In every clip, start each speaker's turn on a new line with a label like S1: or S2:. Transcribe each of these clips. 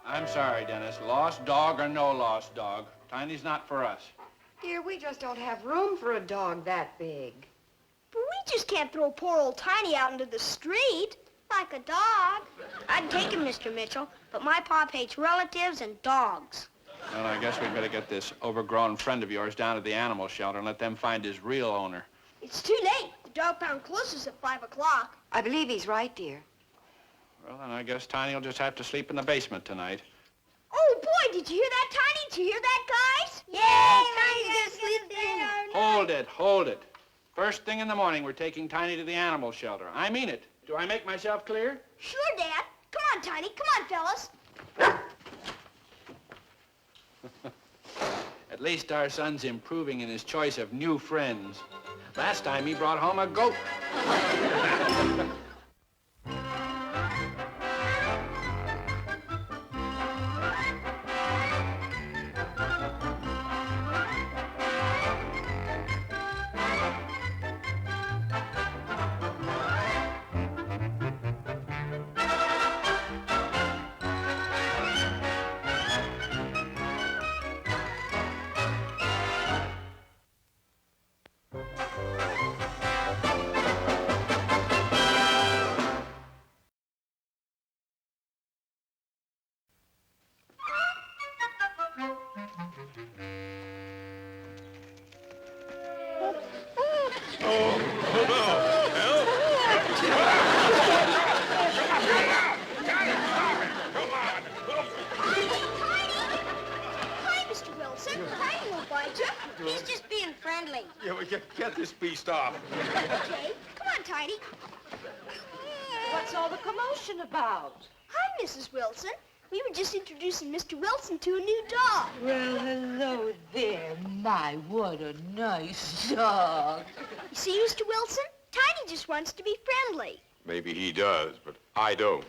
S1: I'm sorry, Dennis. Lost dog or no lost dog, Tiny's not for us.
S2: Dear, we just don't have room for a dog that big.
S3: But we just can't throw poor old Tiny out into the street. Like a dog. I'd take him, Mr. Mitchell, but my pop hates relatives and dogs.
S1: Well, I guess we better get this overgrown friend of yours down to the animal shelter and let them find his real owner.
S3: It's too late. The dog pound closes at 5 o'clock.
S2: I believe he's right, dear.
S1: Well, then I guess Tiny will just have to sleep in the basement tonight.
S3: Oh, boy, did you hear that, Tiny? Did you hear that, guys? Yay, Tiny's gonna sleep there.
S1: Hold it. First thing in the morning, we're taking Tiny to the animal shelter. I mean it. Do I make myself clear?
S3: Sure, Dad. Come on, Tiny. Come on, fellas.
S1: At least our son's improving in his choice of new friends. Last time he brought home a goat.
S3: He's just being friendly.
S4: Yeah, we get this beast off.
S3: Okay, come on, Tiny.
S2: What's all the commotion about?
S3: Hi, Mrs. Wilson. We were just introducing Mr. Wilson to a new dog.
S5: Well, hello there. My, what a nice dog.
S3: You see, Mr. Wilson? Tiny just wants to be friendly.
S4: Maybe he does, but I don't.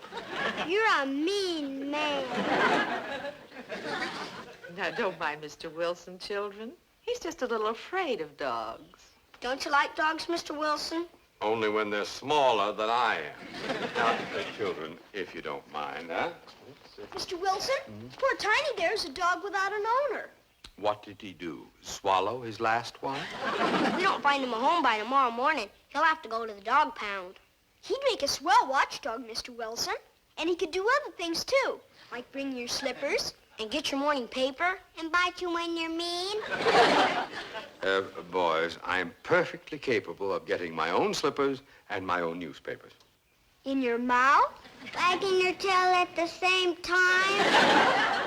S3: You're a mean man.
S5: Now, don't mind Mr. Wilson, children. He's just a little afraid of dogs.
S3: Don't you like dogs, Mr. Wilson?
S4: Only when they're smaller than I am. Now, children, if you don't mind, huh?
S3: Mr. Wilson, poor Tiny there's a dog without an owner.
S4: What did he do? Swallow his last one?
S3: If we don't find him a home by tomorrow morning, he'll have to go to the dog pound. He'd make a swell watchdog, Mr. Wilson. And he could do other things, too, like bring your slippers and get your morning paper and bite you when you're mean.
S4: Boys, I'm perfectly capable of getting my own slippers and my own newspapers.
S3: In your mouth? Wagging your tail at the same time?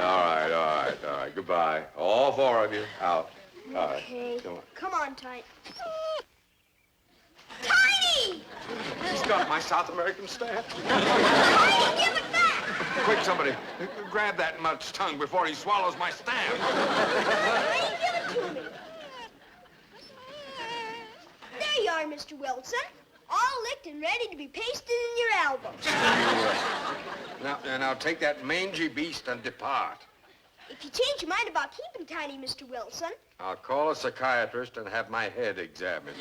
S4: All right. Goodbye. All four of you, out. All right.
S3: Okay.
S4: Come on.
S3: Come on, Tiny. Tiny!
S4: He's got my South American stamp.
S3: Tiny, give it back!
S4: Quick, somebody, grab that mutt's tongue before he swallows my stamp.
S3: Tiny, give it to me. There you are, Mr. Wilson. All licked and ready to be pasted in your album.
S4: Now take that mangy beast and depart.
S3: If you change your mind about keeping Tiny, Mr. Wilson.
S4: I'll call a psychiatrist and have my head examined.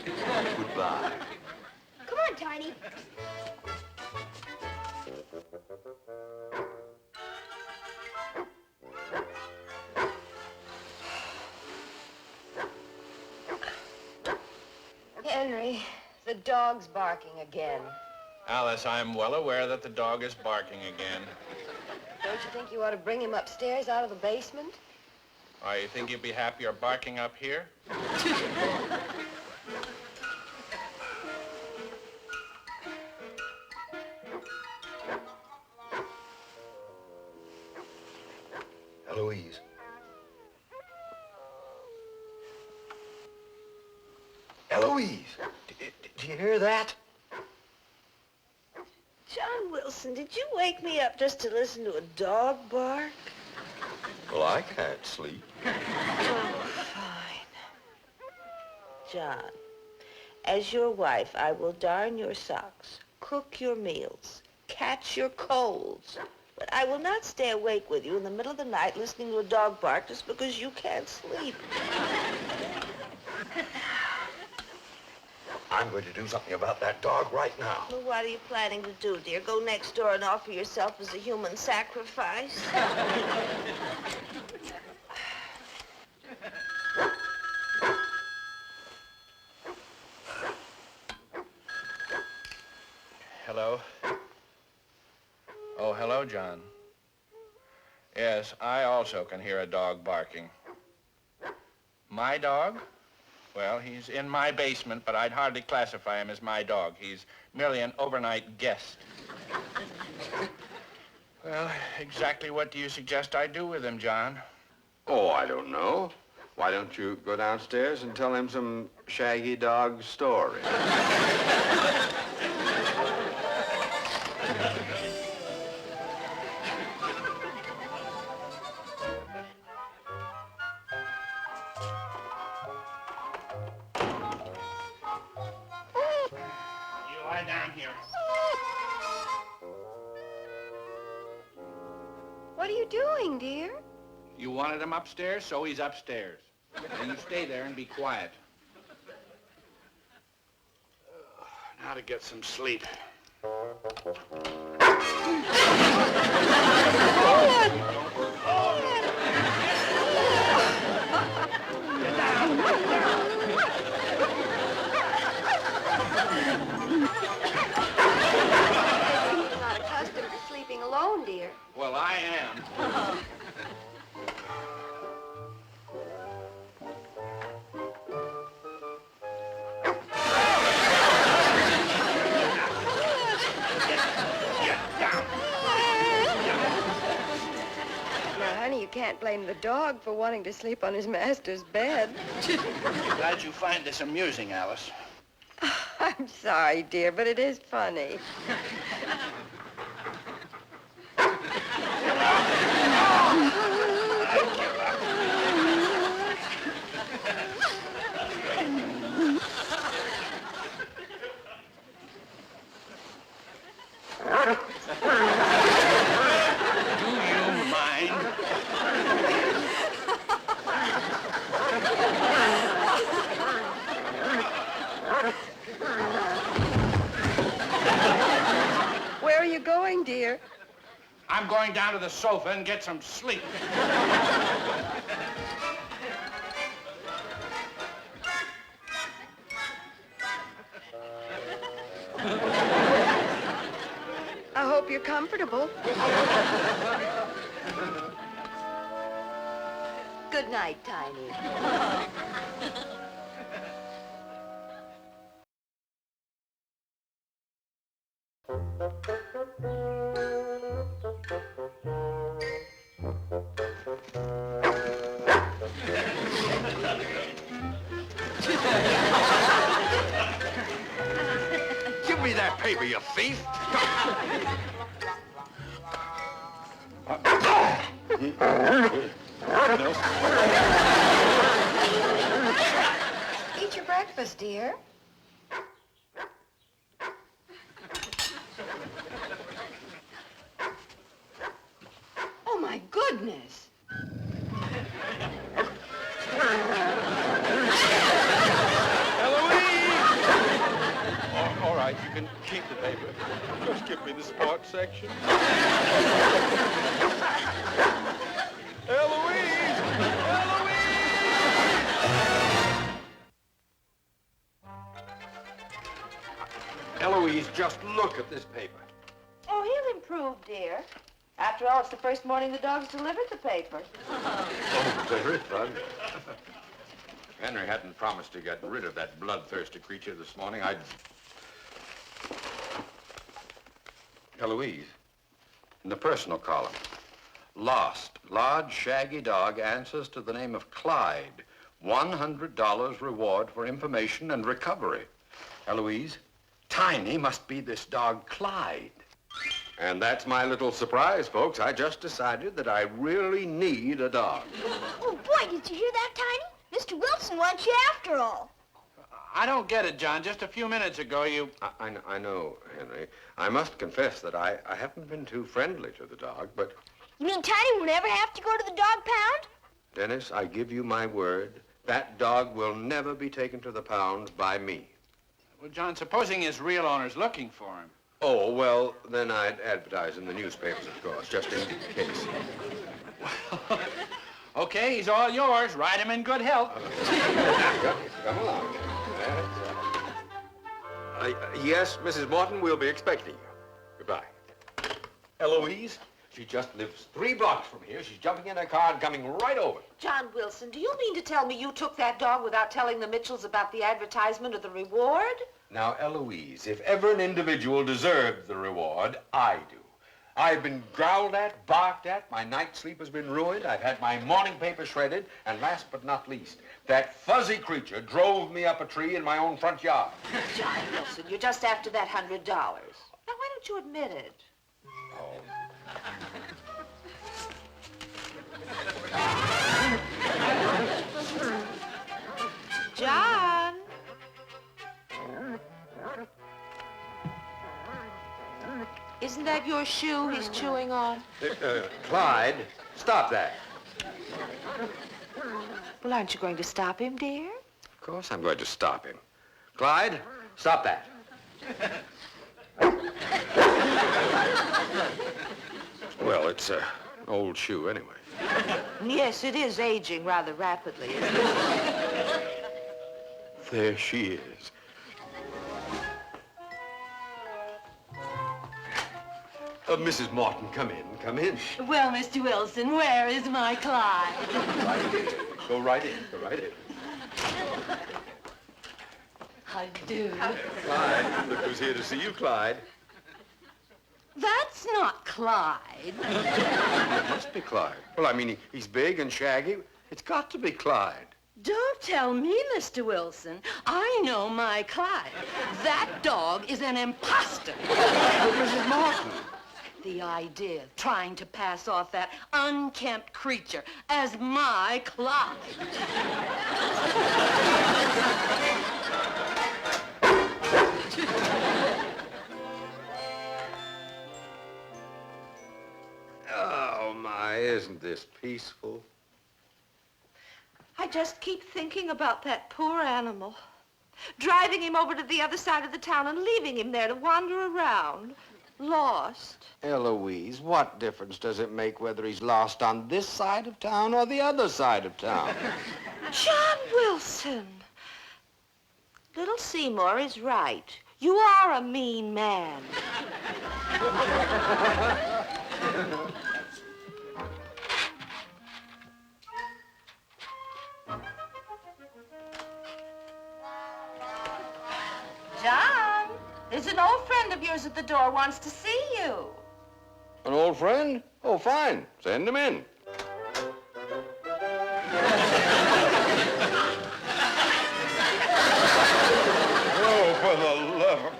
S4: Goodbye.
S3: Come on, Tiny.
S2: Henry, the dog's barking again.
S1: Alice, I'm well aware that the dog is barking again.
S2: Don't you think you ought to bring him upstairs out of the basement?
S1: Why, you think you'd be happier barking up here?
S4: Eloise. Eloise, did you hear that?
S5: John Wilson, did you wake me up just to listen to a dog bark?
S4: Well, I can't sleep.
S5: Oh, fine. John, as your wife, I will darn your socks, cook your meals, catch your colds. But I will not stay awake with you in the middle of the night listening to a dog bark just because you can't sleep.
S4: I'm going to do something about that dog right now.
S5: Well, what are you planning to do, dear? Go next door and offer yourself as a human sacrifice?
S1: Hello? Oh, hello, John. Yes, I also can hear a dog barking. My dog? Well, he's in my basement, but I'd hardly classify him as my dog. He's merely an overnight guest. Well, exactly what do you suggest I do with him, John?
S4: Oh, I don't know. Why don't you go downstairs and tell him some shaggy dog story?
S1: You lie down here.
S2: What are you doing, dear?
S1: You wanted him upstairs, so he's upstairs. And you stay there and be quiet. Now to get some sleep.
S2: You're not accustomed to sleeping alone, dear.
S1: Well, I am.
S2: Now, honey, you can't blame the dog for wanting to sleep on his master's bed.
S1: Glad you find this amusing, Alice.
S2: I'm sorry, dear, but it is funny.
S1: Do you mind?
S2: Where are you going, dear?
S1: I'm going down to the sofa and get some sleep.
S2: I hope you're comfortable. Good night, Tiny.
S4: Give me that paper, you thief!
S2: Eat your breakfast, dear. Oh, my goodness.
S4: All right, you can keep the paper. Just give me the sports section. Eloise! Eloise! Eloise, just look at this paper.
S5: Oh, he'll improve, dear. After all, it's the first morning the dog's delivered the paper.
S4: Oh, very fun. Henry hadn't promised to get rid of that bloodthirsty creature this morning. Eloise, in the personal column, lost, large, shaggy dog answers to the name of Clyde. $100 reward for information and recovery. Eloise, Tiny must be this dog Clyde. And that's my little surprise, folks. I just decided that I really need a dog.
S3: Oh, boy, did you hear that, Tiny? Mr. Wilson wants you after all.
S1: I don't get it, John. Just a few minutes ago, you...
S4: I know, Henry. I must confess that I haven't been too friendly to the dog, but...
S3: You mean Tiny will never have to go to the dog pound?
S4: Dennis, I give you my word, that dog will never be taken to the pound by me.
S1: Well, John, supposing his real owner's looking for him.
S4: Oh, well, then I'd advertise in the newspapers, of course, just in case.
S1: Okay, he's all yours. Ride him in good health.
S4: Come along. Yes, Mrs. Morton, we'll be expecting you. Goodbye. Eloise, she just lives 3 blocks from here. She's jumping in her car and coming right over.
S5: John Wilson, do you mean to tell me you took that dog without telling the Mitchells about the advertisement of the reward?
S4: Now, Eloise, if ever an individual deserved the reward, I do. I've been growled at, barked at, my night's sleep has been ruined, I've had my morning paper shredded, and last but not least, that fuzzy creature drove me up a tree in my own front yard.
S5: John Wilson, you're just after that $100. Now, why don't you admit it? John? Isn't that your shoe he's chewing on?
S4: Clyde, stop that.
S5: Well, aren't you going to stop him, dear?
S4: Of course I'm going to stop him. Clyde, stop that. Well, it's an old shoe anyway.
S5: Yes, it is aging rather rapidly, isn't it?
S4: There she is. Mrs. Morton, come in, come in.
S6: Well, Mr. Wilson, where is my Clyde?
S4: Right in. Go right in, go right in.
S6: I do.
S4: Clyde, look who's here to see you, Clyde.
S6: That's not Clyde.
S4: It must be Clyde. Well, I mean, he's big and shaggy. It's got to be Clyde.
S6: Don't tell me, Mr. Wilson. I know my Clyde. That dog is an imposter.
S4: But Mrs. Morton.
S6: The idea of trying to pass off that unkempt creature as my Clyde.
S4: Oh, my, isn't this peaceful?
S5: I just keep thinking about that poor animal. Driving him over to the other side of the town and leaving him there to wander around. Lost.
S4: Eloise, what difference does it make whether he's lost on this side of town or the other side of town?
S5: John Wilson. Little Seymour is right. You are a mean man. John, there's an old friend of yours at the door wants to see you.
S4: An old friend? Oh, fine. Send him in. Oh, for the love of...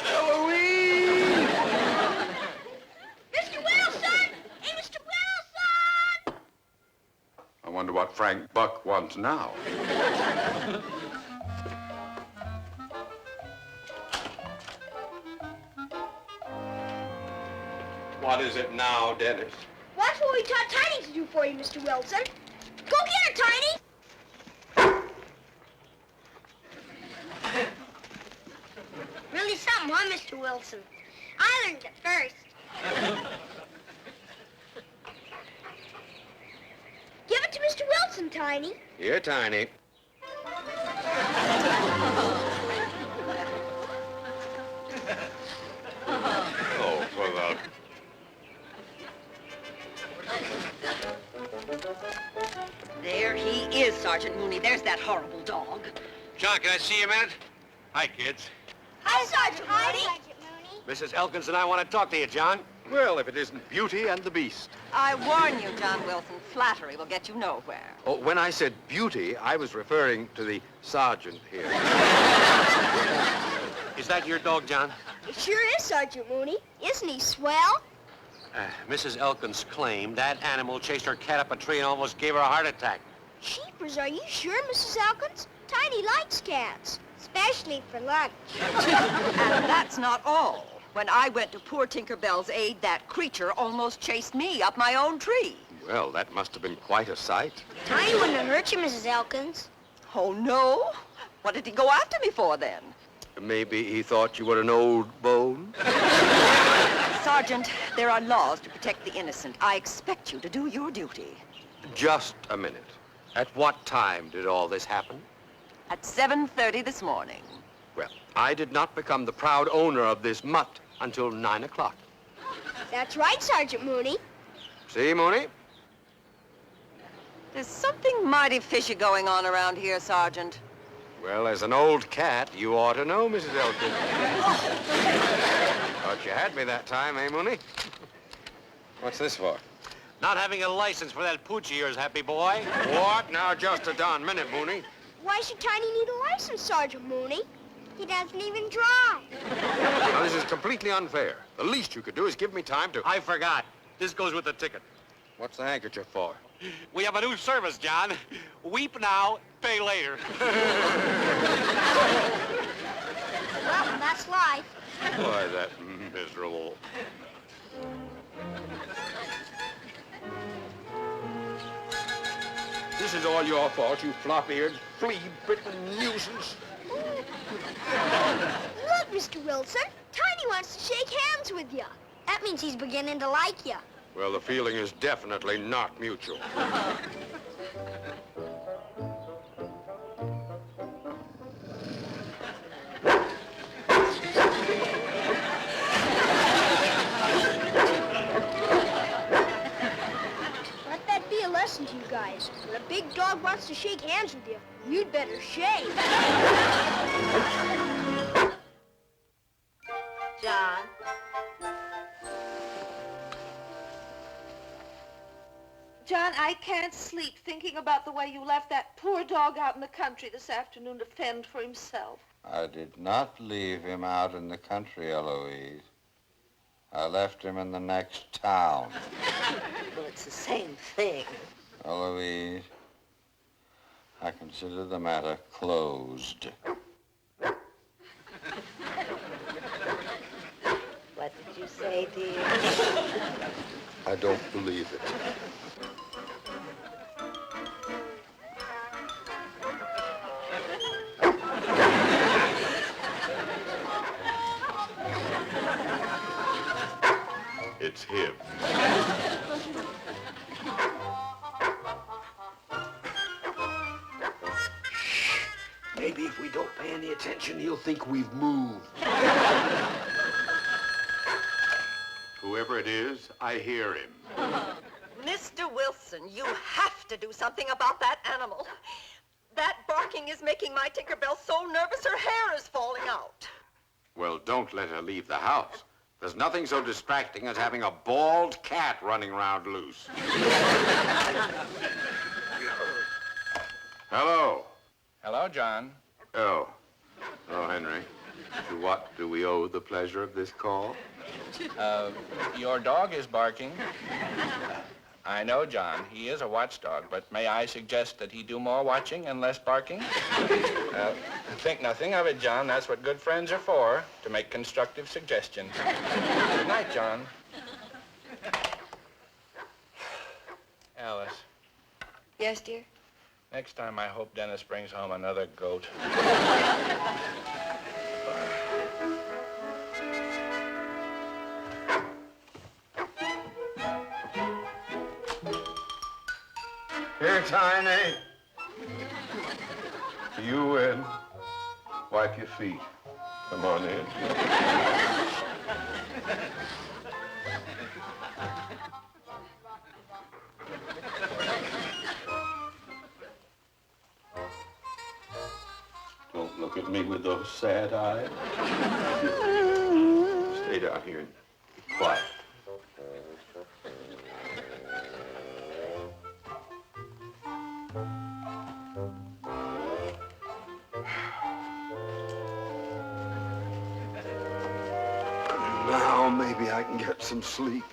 S4: Eloise!
S3: Mr. Wilson! Hey, Mr. Wilson!
S4: I wonder what Frank Buck wants now. What is it now, Dennis?
S3: That's what we taught Tiny to do for you, Mr. Wilson. Go get her, Tiny! Really something, huh, Mr. Wilson? I learned it first. Give it to Mr. Wilson, Tiny.
S4: Here, Tiny. Oh, for the...
S2: There he is, Sergeant Mooney. There's that horrible dog.
S7: John, can I see you a minute? Hi, kids.
S3: Hi, Sergeant Mooney.
S7: Mrs. Elkins and I want to talk to you, John.
S4: Well, if it isn't Beauty and the Beast.
S2: I warn you, John Wilson, flattery will get you nowhere.
S4: Oh, when I said beauty, I was referring to the sergeant here.
S7: Is that your dog, John?
S3: It sure is, Sergeant Mooney. Isn't he swell?
S7: Mrs. Elkins claimed that animal chased her cat up a tree and almost gave her a heart attack.
S3: Jeepers, are you sure, Mrs. Elkins? Tiny likes cats, especially for lunch.
S2: And that's not all. When I went to poor Tinkerbell's aid, that creature almost chased me up my own tree.
S4: Well, that must have been quite a sight.
S3: Tiny wouldn't have hurt you, Mrs. Elkins.
S2: Oh, no? What did he go after me for, then?
S7: Maybe he thought you were an old bone?
S2: Sergeant, there are laws to protect the innocent. I expect you to do your duty.
S7: Just a minute. At what time did all this happen?
S2: At 7:30 this morning.
S7: Well, I did not become the proud owner of this mutt until 9 o'clock.
S3: That's right, Sergeant Mooney.
S7: See, Mooney?
S2: There's something mighty fishy going on around here, Sergeant.
S7: Well, as an old cat, you ought to know, Mrs. Elkins. Thought you had me that time, eh, Mooney?
S4: What's this for?
S7: Not having a license for that pooch of yours, happy boy. What? Now, just a darn minute, Mooney.
S3: Why should Tiny need a license, Sergeant Mooney? He doesn't even drive.
S7: Now, this is completely unfair. The least you could do is give me time to... I forgot. This goes with the ticket.
S4: What's the handkerchief for?
S7: We have a new service, John. Weep now, pay later.
S3: Well, that's life.
S7: Boy, that miserable...
S4: This is all your fault, you flop-eared, flea-bitten nuisance.
S3: Look, Mr. Wilson. Tiny wants to shake hands with you. That means he's beginning to like you.
S7: Well, the feeling is definitely not mutual.
S3: Let that be a lesson to you guys. When a big dog wants to shake hands with you, you'd better shake.
S5: John? John, I can't sleep thinking about the way you left that poor dog out in the country this afternoon to fend for himself.
S8: I did not leave him out in the country, Eloise. I left him in the next town.
S5: Well, it's the same thing.
S8: Eloise, I consider the matter closed.
S5: What did you say, dear?
S8: I don't believe it.
S4: It's him.
S7: Maybe if we don't pay any attention, he'll think we've moved.
S4: Whoever it is, I hear him.
S2: Mr. Wilson, you have to do something about that animal. That barking is making my Tinkerbell so nervous her hair is falling out.
S4: Well, don't let her leave the house. There's nothing so distracting as having a bald cat running around loose. Hello.
S1: Hello, John.
S4: Oh. Oh, Henry. To what do we owe the pleasure of this call?
S1: Your dog is barking. I know, John. He is a watchdog, but may I suggest that he do more watching and less barking? Think nothing of it, John. That's what good friends are for, to make constructive suggestions. Good night, John. Alice,
S2: Yes, dear?
S1: next time I hope Dennis brings home another goat.
S4: Here, Tiny. You in. Wipe your feet. Come on in. Don't look at me with those sad eyes. Stay down here and be quiet. Now maybe I can get some sleep.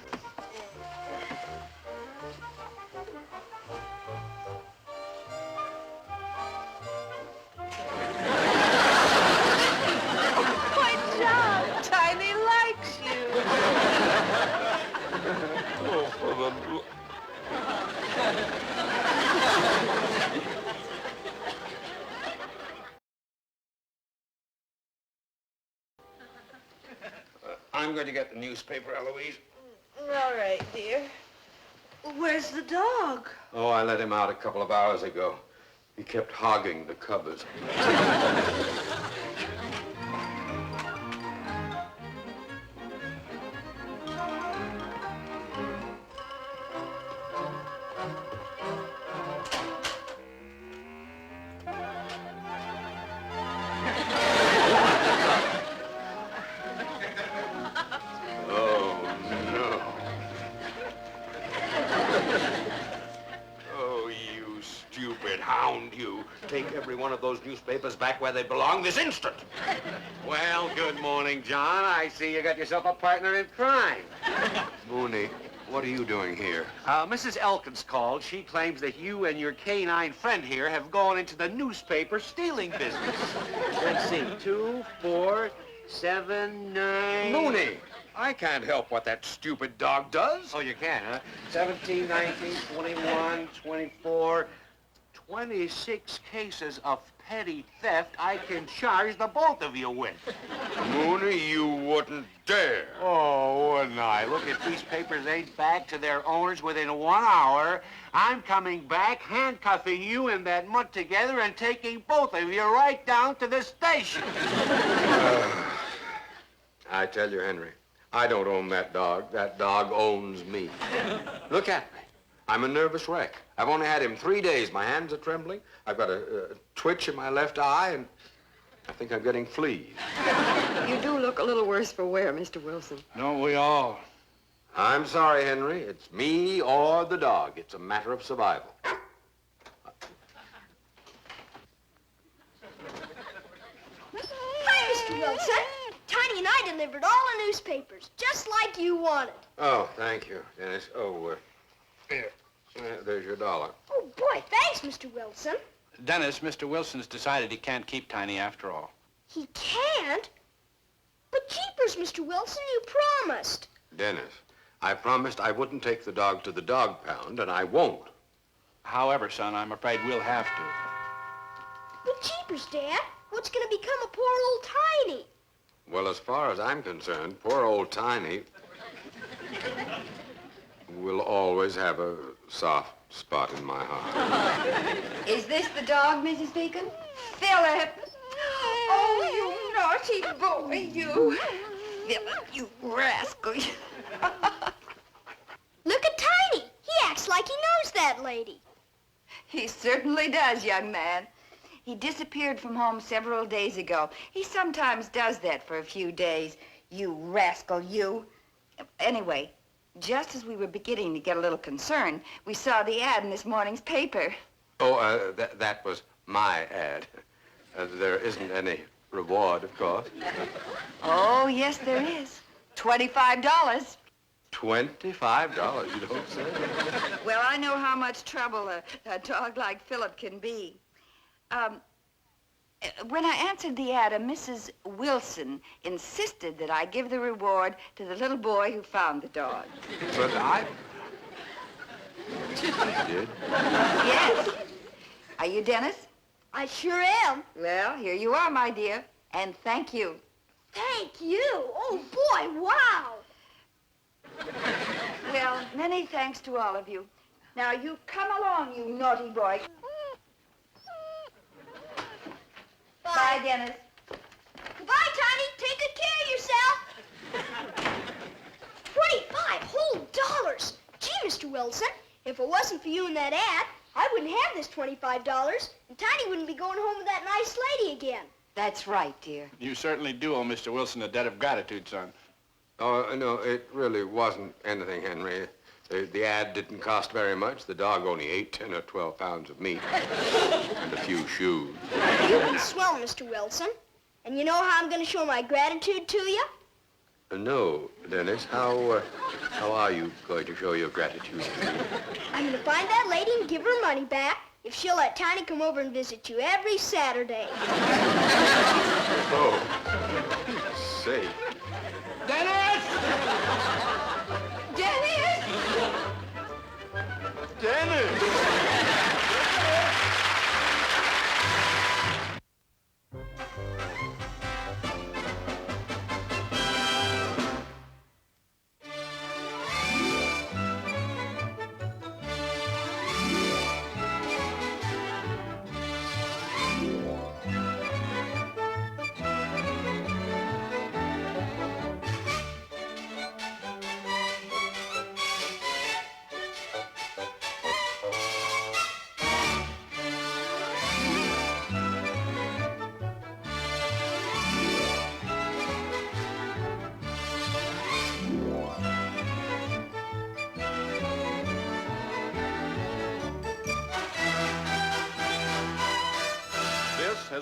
S4: going to get the newspaper, Eloise.
S5: All right, dear. Where's the dog?
S4: Oh, I let him out a couple of hours ago. He kept hogging the covers. Hound, you. Take every one of those newspapers back where they belong this instant.
S7: Well, good morning, John. I see you got yourself a partner in crime.
S4: Mooney, what are you doing here?
S7: Mrs. Elkins called. She claims that you and your canine friend here have gone into the newspaper stealing business. Let's see, 2, 4, 7, 9...
S4: Mooney, I can't help what that stupid dog does.
S7: Oh, you can, huh? 17, 19, 21, 24... 26 cases of petty theft I can charge the both of you with.
S4: Mooney, you wouldn't dare.
S7: Oh, wouldn't I? Look, if these papers ain't back to their owners within 1 hour, I'm coming back, handcuffing you and that mutt together and taking both of you right down to the station.
S4: I tell you, Henry, I don't own that dog. That dog owns me. Look at me. I'm a nervous wreck. I've only had him 3 days. My hands are trembling. I've got a twitch in my left eye, and I think I'm getting fleas.
S2: You do look a little worse for wear, Mr. Wilson.
S1: Don't we all?
S4: I'm sorry, Henry. It's me or the dog. It's a matter of survival.
S3: Hi, Mr. Wilson. Tiny and I delivered all the newspapers, just like you wanted.
S4: Oh, thank you, Dennis. Oh, here. There's your $1.
S3: Oh, boy, thanks, Mr. Wilson.
S1: Dennis, Mr. Wilson's decided he can't keep Tiny after all.
S3: He can't? But jeepers, Mr. Wilson, you promised.
S4: Dennis, I promised I wouldn't take the dog to the dog pound, and I won't.
S1: However, son, I'm afraid we'll have to.
S3: But jeepers, Dad, what's going to become of poor old Tiny?
S4: Well, as far as I'm concerned, poor old Tiny will always have a soft spot in my heart.
S2: Is this the dog, Mrs. Beacon? Philip! Oh, you naughty boy, you. Philip, you rascal.
S3: Look at Tiny. He acts like he knows that lady.
S9: He certainly does, young man. He disappeared from home several days ago. He sometimes does that for a few days. You rascal, you. Anyway, just as we were beginning to get a little concerned, we saw the ad in this morning's paper.
S4: Oh, that was my ad. There isn't any reward, of course.
S9: Oh, yes, there is. $25.
S4: $25, you don't say?
S9: Well, I know how much trouble a dog like Philip can be. When I answered the ad, a Mrs. Wilson insisted that I give the reward to the little boy who found the dog.
S4: But I... You did?
S9: Yes. Are you Dennis?
S3: I sure am.
S9: Well, here you are, my dear. And thank you.
S3: Thank you. Oh, boy, wow.
S9: Well, many thanks to all of you. Now, you come along, you naughty boy. Bye, Dennis.
S3: Goodbye, Tiny. Take good care of yourself. 25 whole dollars. Gee, Mr. Wilson, if it wasn't for you and that ad, I wouldn't have this $25, and Tiny wouldn't be going home with that nice lady again.
S9: That's right, dear.
S1: You certainly do owe Mr. Wilson a debt of gratitude, son.
S4: Oh, no, it really wasn't anything, Henry. The ad didn't cost very much. The dog only ate 10 or 12 pounds of meat and a few shoes.
S3: You've been swell, Mr. Wilson. And you know how I'm going to show my gratitude to you?
S4: No, Dennis. How are you going to show your gratitude to me?
S3: I'm going to find that lady and give her money back if she'll let Tiny come over and visit you every Saturday.
S4: Oh, say.
S1: Dennis!
S3: Dennis!
S1: Dennis!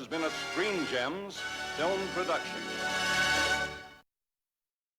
S10: has been a Screen Gems film production.